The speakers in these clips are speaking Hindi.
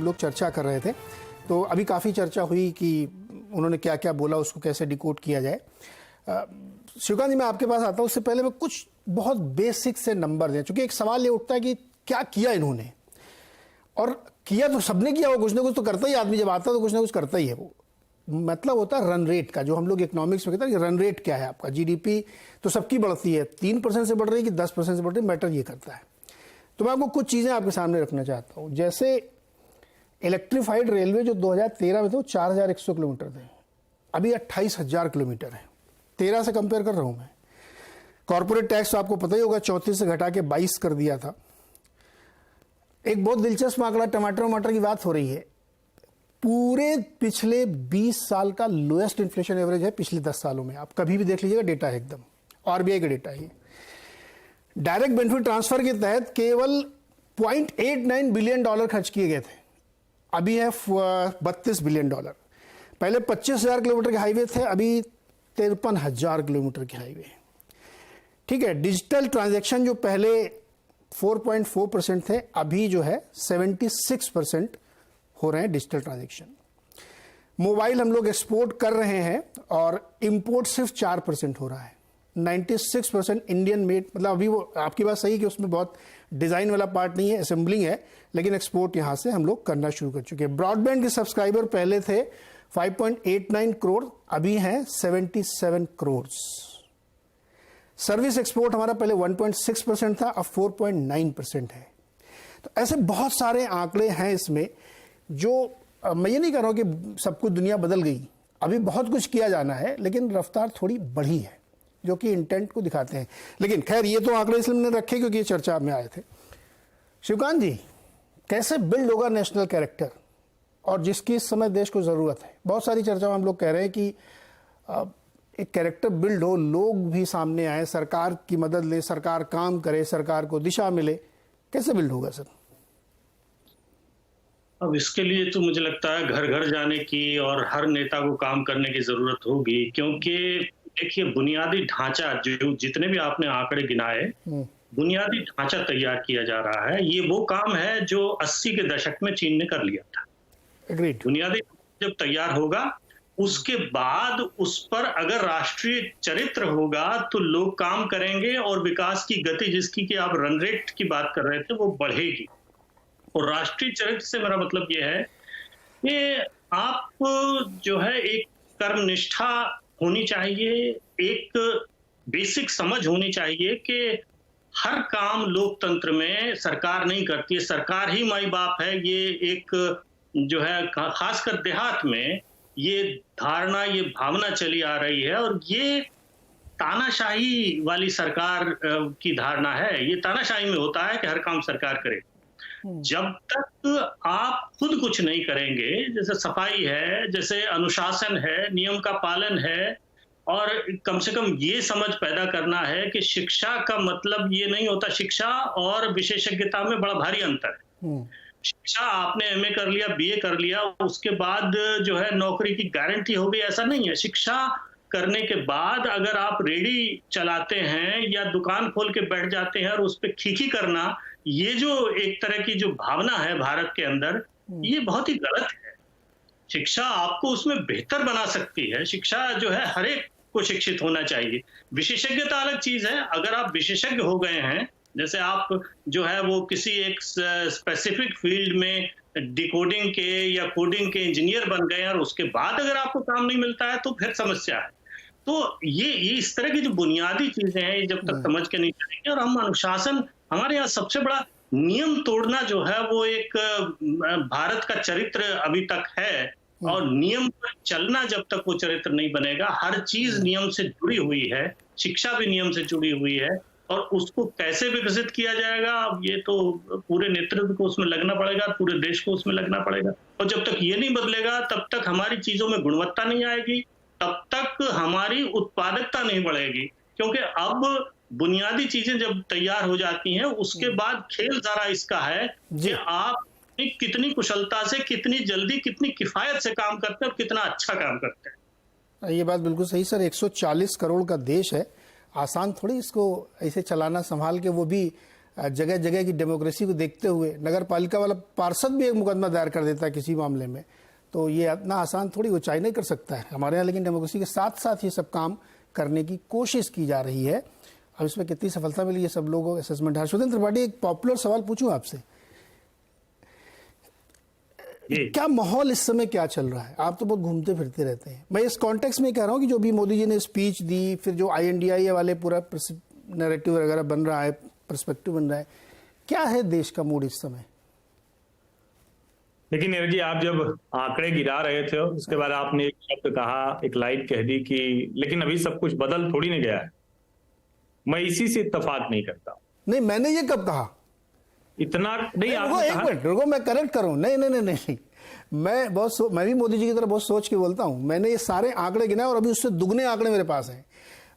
हम लोग चर्चा कर रहे थे, तो अभी काफ़ी चर्चा हुई कि उन्होंने क्या क्या बोला, उसको कैसे डिकोड किया जाए। शिवकांत जी, मैं आपके पास आता हूँ, उससे पहले मैं कुछ बहुत बेसिक से नंबर दें, चूंकि एक सवाल ये उठता है कि क्या किया इन्होंने, और किया तो सबने किया, वो कुछ ना कुछ तो करता ही, आदमी जब आता है तो कुछ ना कुछ करता ही है। वो मतलब होता है रन रेट का, जो हम लोग इकोनॉमिक्स में कहते हैं कि रन रेट क्या है आपका। जीडीपी तो सबकी बढ़ती है, 3% से बढ़ रही है कि 10% से बढ़ रही है, मैटर ये करता है। तो मैं आपको कुछ चीज़ें आपके सामने रखना चाहता हूँ। जैसे इलेक्ट्रीफाइड रेलवे जो 2013 में थे वो 4100 किलोमीटर थे, अभी 28,000 किलोमीटर है। 13 से कंपेयर कर रहा हूँ मैं। कॉर्पोरेट टैक्स तो आपको पता ही होगा, 34 से घटा के 22 कर दिया था। एक बहुत दिलचस्प आंकड़ा, टमाटर की बात हो रही है, पूरे पिछले 20 साल का लोएस्ट इन्फ्लेशन एवरेज है पिछले 10 सालों में। आप कभी भी देख लीजिएगा, डेटा है एकदम, आरबीआई का डेटा है। डायरेक्ट बेनिफिट ट्रांसफर के तहत केवल $0.89 बिलियन खर्च किए गए थे, अभी है $32 बिलियन। पहले 25,000 किलोमीटर के हाईवे थे, अभी 53,000 किलोमीटर के हाईवे। ठीक है, डिजिटल ट्रांजैक्शन जो पहले 4.4% थे, अभी जो है 76% हो रहे हैं डिजिटल ट्रांजैक्शन। मोबाइल हम लोग एक्सपोर्ट कर रहे हैं और इंपोर्ट सिर्फ 4% हो रहा है। 96% इंडियन मेड, मतलब अभी वो आपकी बात सही कि उसमें बहुत डिजाइन वाला पार्ट नहीं है, असेंबलिंग है, लेकिन एक्सपोर्ट यहां से हम लोग करना शुरू कर चुके हैं। ब्रॉडबैंड के सब्सक्राइबर पहले थे 5.89 करोड़, अभी हैं 77 करोड़। सर्विस एक्सपोर्ट हमारा पहले 1.6% था, अब 4.9% है। तो ऐसे बहुत सारे आंकड़े हैं इसमें, जो मैं ये नहीं कह रहा हूं कि सब कुछ दुनिया बदल गई, अभी बहुत कुछ किया जाना है, लेकिन रफ्तार थोड़ी बढ़ी है, जो कि इंटेंट को दिखाते हैं। लेकिन खैर, ये तो आंकड़े इसलिए मैंने रखे क्योंकि ये चर्चा में आए थे। शिवकांत जी, कैसे बिल्ड होगा नेशनल कैरेक्टर, और जिसकी इस समय देश को जरूरत है? बहुत सारी चर्चाओं में हम लोग कह रहे हैं कि एक कैरेक्टर बिल्ड हो, लोग भी सामने आए, सरकार की मदद ले, सरकार काम करे, सरकार को दिशा मिले। कैसे बिल्ड होगा सर? अब इसके लिए तो मुझे लगता है घर घर जाने की और हर नेता को काम करने की जरूरत होगी, क्योंकि देखिए, बुनियादी ढांचा जो जितने भी आपने आंकड़े गिनाए, बुनियादी ढांचा तैयार किया जा रहा है। ये वो काम है जो 80 के दशक में चीन ने कर लिया था। बुनियादी जब तैयार होगा, उसके बाद उस पर अगर राष्ट्रीय चरित्र होगा तो लोग काम करेंगे और विकास की गति, जिसकी कि आप रन रेट की बात कर रहे थे, वो बढ़ेगी। और राष्ट्रीय चरित्र से मेरा मतलब ये है कि आप जो है एक कर्मनिष्ठा होनी चाहिए, एक बेसिक समझ होनी चाहिए कि हर काम लोकतंत्र में सरकार नहीं करती है, सरकार ही माई बाप है। ये एक जो है खासकर देहात में ये धारणा, ये भावना चली आ रही है, और ये तानाशाही वाली सरकार की धारणा है। ये तानाशाही में होता है कि हर काम सरकार करे। जब तक आप खुद कुछ नहीं करेंगे, जैसे सफाई है, जैसे अनुशासन है, नियम का पालन है, और कम से कम ये समझ पैदा करना है कि शिक्षा का मतलब ये नहीं होता, शिक्षा और विशेषज्ञता में बड़ा भारी अंतर है। शिक्षा आपने एमए कर लिया, बीए कर लिया, उसके बाद जो है नौकरी की गारंटी हो गई, ऐसा नहीं है। शिक्षा करने के बाद अगर आप रेडी चलाते हैं या दुकान खोल के बैठ जाते हैं और उस पर खीखी करना, ये जो एक तरह की जो भावना है भारत के अंदर, ये बहुत ही गलत है। शिक्षा आपको उसमें बेहतर बना सकती है। शिक्षा जो है हर एक को शिक्षित होना चाहिए। विशेषज्ञता अलग चीज है। अगर आप विशेषज्ञ हो गए हैं, जैसे आप जो है वो किसी एक स्पेसिफिक फील्ड में डिकोडिंग के या कोडिंग के इंजीनियर बन गए और उसके बाद अगर आपको काम नहीं मिलता है तो फिर समस्या है। तो ये इस तरह की जो बुनियादी चीजें हैं, जब तक समझ के नहीं चलेंगे, और हम अनुशासन, हमारे यहाँ सबसे बड़ा नियम तोड़ना जो है वो एक भारत का चरित्र अभी तक है, और नियम पर चलना जब तक वो चरित्र नहीं बनेगा, हर चीज नियम से जुड़ी हुई है, शिक्षा भी नियम से जुड़ी हुई है, और उसको कैसे विकसित किया जाएगा, अब ये तो पूरे नेतृत्व को उसमें लगना पड़ेगा, पूरे देश को उसमें लगना पड़ेगा। और जब तक ये नहीं बदलेगा, तब तक हमारी चीजों में गुणवत्ता नहीं आएगी, तब तक हमारी उत्पादकता नहीं बढ़ेगी। क्योंकि अब बुनियादी चीजें जब तैयार हो जाती हैं, उसके बाद खेल जरा इसका है कि आप कितनी कुशलता से, कितनी जल्दी, कितनी किफायत से काम करते हैं और कितना अच्छा काम करते हैं। ये बात बिल्कुल सही सर। 140 करोड़ का देश है, आसान थोड़ी इसको ऐसे चलाना, संभाल के, वो भी जगह जगह की डेमोक्रेसी को देखते हुए नगर पालिका वाला पार्षद भी एक मुकदमा दायर कर देता है किसी मामले में, तो ये इतना आसान थोड़ी वो चाहे नहीं कर सकता है हमारे यहाँ। लेकिन डेमोक्रेसी के साथ साथ ये सब काम करने की कोशिश की जा रही है। अब इसमें कितनी सफलता मिली, ये सब लोगों का असेसमेंट है। हर्षवर्धन त्रिपाठी, एक पॉपुलर सवाल पूछूं आपसे, क्या माहौल इस समय क्या चल रहा है? आप तो बहुत घूमते फिरते रहते हैं। मैं इस कॉन्टेक्स्ट में कह रहा हूँ कि जो भी मोदी जी ने स्पीच दी, फिर जो INDI वाले पूरा नैरेटिव वगैरह बन रहा है, पर्सपेक्टिव बन रहा है, क्या है देश का मूड इस समय? लेकिन नीरज जी, आप जब आंकड़े गिरा रहे थे और उसके बाद आपने एक शब्द कहा, एक लाइन कह दी कि लेकिन अभी सब कुछ बदल थोड़ी नहीं गया है, मैं इसी से इत्तेफाक नहीं करता। नहीं, मैंने ये कब कहा? इतना नहीं, एक मिनट रुको, मैं करेक्ट करूं। नहीं नहीं नहीं नहीं, मैं भी मोदी जी की तरह बहुत सोच के बोलता हूं। मैंने ये सारे आंकड़े गिनाए और अभी उससे दुगने आंकड़े मेरे पास हैं।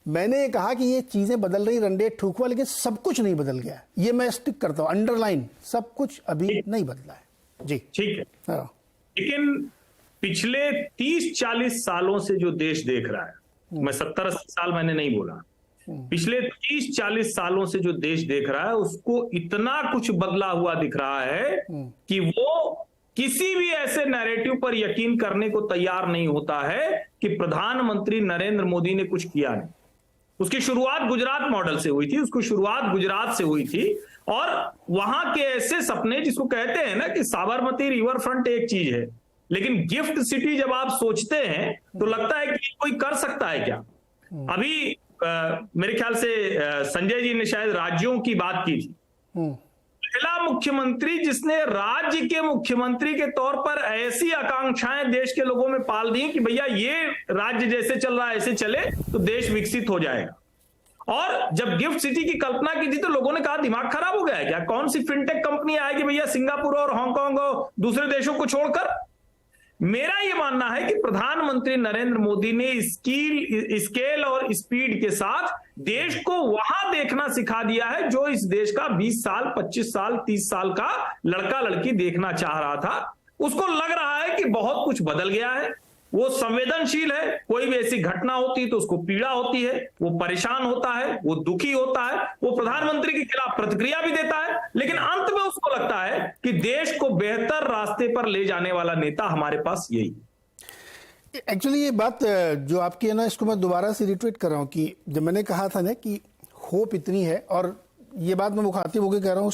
मैंने ये कहा कि ये चीजें बदल रही, रंडे ठूक हुआ, लेकिन सब कुछ नहीं बदल गया। ये मैं स्टिक करता हूं, अंडरलाइन, सब कुछ अभी नहीं बदला है जी। ठीक है, हाँ। लेकिन पिछले 30-40 सालों से जो देश देख रहा है, मैं 70-80 साल मैंने नहीं बोला, पिछले 30-40 सालों से जो देश देख रहा है उसको इतना कुछ बदला हुआ दिख रहा है कि वो किसी भी ऐसे नैरेटिव पर यकीन करने को तैयार नहीं होता है कि प्रधानमंत्री नरेंद्र मोदी ने कुछ किया नहीं। उसकी शुरुआत गुजरात मॉडल से हुई थी, उसकी शुरुआत गुजरात से हुई थी, और वहां के ऐसे सपने जिसको कहते हैं ना कि साबरमती रिवर फ्रंट एक चीज है, लेकिन गिफ्ट सिटी जब आप सोचते हैं तो लगता है कि कोई कर सकता है क्या। अभी मेरे ख्याल से संजय जी ने शायद राज्यों की बात की थी। पहला मुख्यमंत्री जिसने राज्य के मुख्यमंत्री के तौर पर ऐसी आकांक्षाएं देश के लोगों में पाल दी कि भैया ये राज्य जैसे चल रहा है ऐसे चले तो देश विकसित हो जाएगा। और जब गिफ्ट सिटी की कल्पना की थी तो लोगों ने कहा दिमाग खराब हो गया है क्या, कौन सी फिनटेक कंपनी आएगी भैया सिंगापुर और हांगकांग और दूसरे देशों को छोड़कर। मेरा यह मानना है कि प्रधानमंत्री नरेंद्र मोदी ने स्केल और स्पीड के साथ देश को वहां देखना सिखा दिया है जो इस देश का 20 साल 25 साल 30 साल का लड़का लड़की देखना चाह रहा था। उसको लग रहा है कि बहुत कुछ बदल गया है, वो संवेदनशील है, कोई भी ऐसी घटना होती तो उसको पीड़ा होती है, वो परेशान होता है, वो दुखी होता है, वो प्रधानमंत्री के खिलाफ प्रतिक्रिया भी देता है, लेकिन अंत में उसको लगता है कि देश को बेहतर रास्ते पर ले जाने वाला नेता हमारे पास यही। एक्चुअली ये बात जो आपकी है ना, इसको मैं दोबारा से रिट्वीट कर रहा हूं कि जब मैंने कहा था ना कि होप इतनी है, और ये बात मैं मुखातिब होकर कह रहा हूं